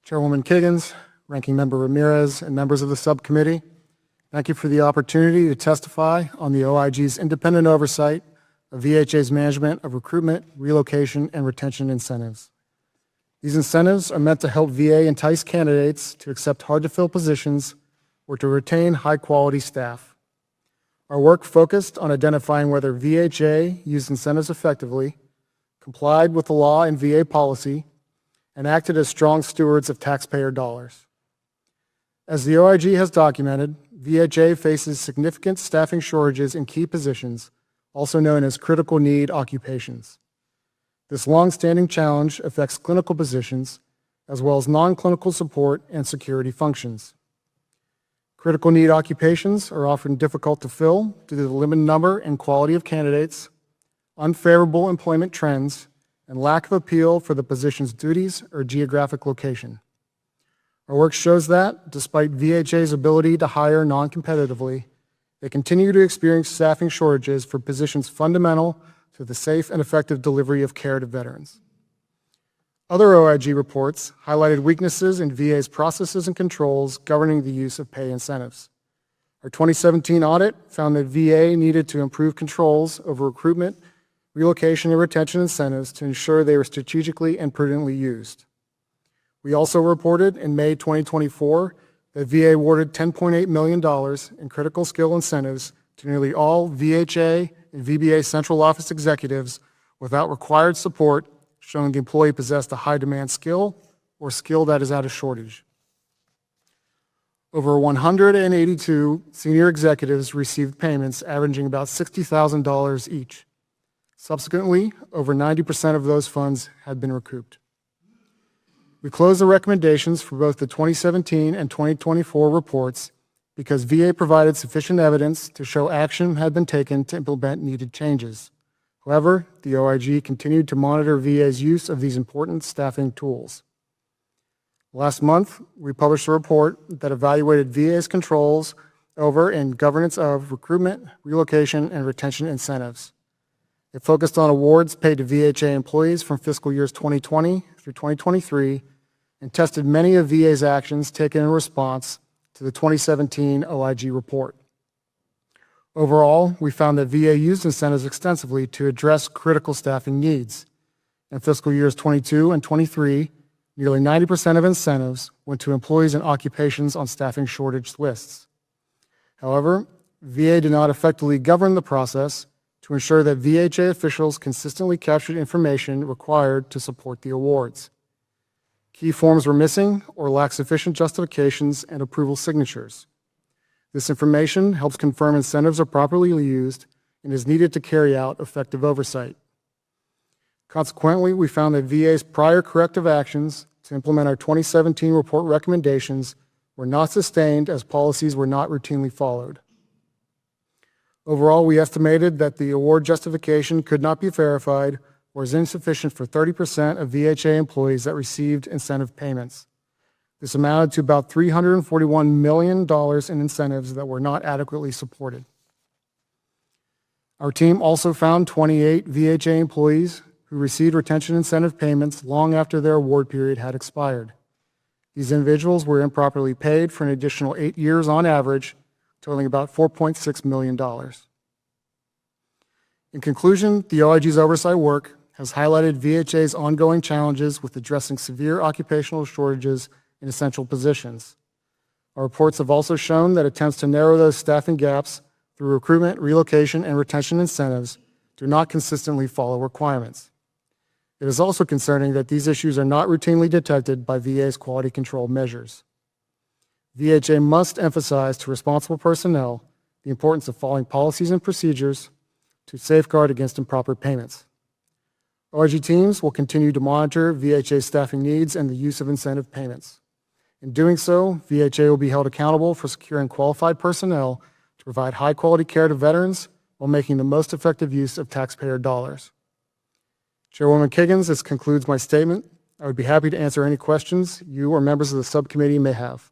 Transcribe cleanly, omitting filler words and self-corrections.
Chairwoman Kiggins, Ranking Member Ramirez, and members of the subcommittee, thank you for the opportunity to testify on the OIG's independent oversight of VHA's management of recruitment, relocation, and retention incentives. These incentives are meant to help VA entice candidates to accept hard-to-fill positions or to retain high-quality staff. Our work focused on identifying whether VHA used incentives effectively, complied with the law and VA policy, and acted as strong stewards of taxpayer dollars. As the OIG has documented, VHA faces significant staffing shortages in key positions, also known as critical need occupations. This long-standing challenge affects clinical positions, as well as non-clinical support and security functions. Critical need occupations are often difficult to fill due to the limited number and quality of candidates, unfavorable employment trends, and lack of appeal for the position's duties or geographic location. Our work shows that, despite VHA's ability to hire non-competitively, they continue to experience staffing shortages for positions fundamental to the safe and effective delivery of care to veterans. Other OIG reports highlighted weaknesses in VA's processes and controls governing the use of pay incentives. Our 2017 audit found that VA needed to improve controls over recruitment, relocation, and retention incentives to ensure they were strategically and prudently used. We also reported in May 2024 that VA awarded $10.8 million in critical skill incentives to nearly all VHA and VBA central office executives without required support, showing the employee possessed a high-demand skill or skill that is out of shortage. Over 182 senior executives received payments averaging about $60,000 each. Subsequently, over 90% of those funds had been recouped. We closed the recommendations for both the 2017 and 2024 reports because VA provided sufficient evidence to show action had been taken to implement needed changes. However, the OIG continued to monitor VA's use of these important staffing tools. Last month, we published a report that evaluated VA's controls over and governance of recruitment, relocation, and retention incentives. It focused on awards paid to VHA employees from fiscal years 2020 through 2023 and tested many of VA's actions taken in response to the 2017 OIG report. Overall, we found that VA used incentives extensively to address critical staffing needs. In fiscal years 22 and 23, nearly 90% of incentives went to employees and occupations on staffing shortage lists. However, VA did not effectively govern the process to ensure that VHA officials consistently captured information required to support the awards. Key forms were missing or lacked sufficient justifications and approval signatures. This information helps confirm incentives are properly used and is needed to carry out effective oversight. Consequently, we found that VA's prior corrective actions to implement our 2017 report recommendations were not sustained as policies were not routinely followed. Overall, we estimated that the award justification could not be verified or is insufficient for 30% of VHA employees that received incentive payments. This amounted to about $341 million in incentives that were not adequately supported. Our team also found 28 VHA employees who received retention incentive payments long after their award period had expired. These individuals were improperly paid for an additional 8 years on average, totaling about $4.6 million. In conclusion, the OIG's oversight work has highlighted VHA's ongoing challenges with addressing severe occupational shortages in essential positions. Our reports have also shown that attempts to narrow those staffing gaps through recruitment, relocation, and retention incentives do not consistently follow requirements. It is also concerning that these issues are not routinely detected by VA's quality control measures. VHA must emphasize to responsible personnel the importance of following policies and procedures to safeguard against improper payments. OIG teams will continue to monitor VHA staffing needs and the use of incentive payments. In doing so, VHA will be held accountable for securing qualified personnel to provide high-quality care to veterans while making the most effective use of taxpayer dollars. Chairwoman Kiggins, this concludes my statement. I would be happy to answer any questions you or members of the subcommittee may have.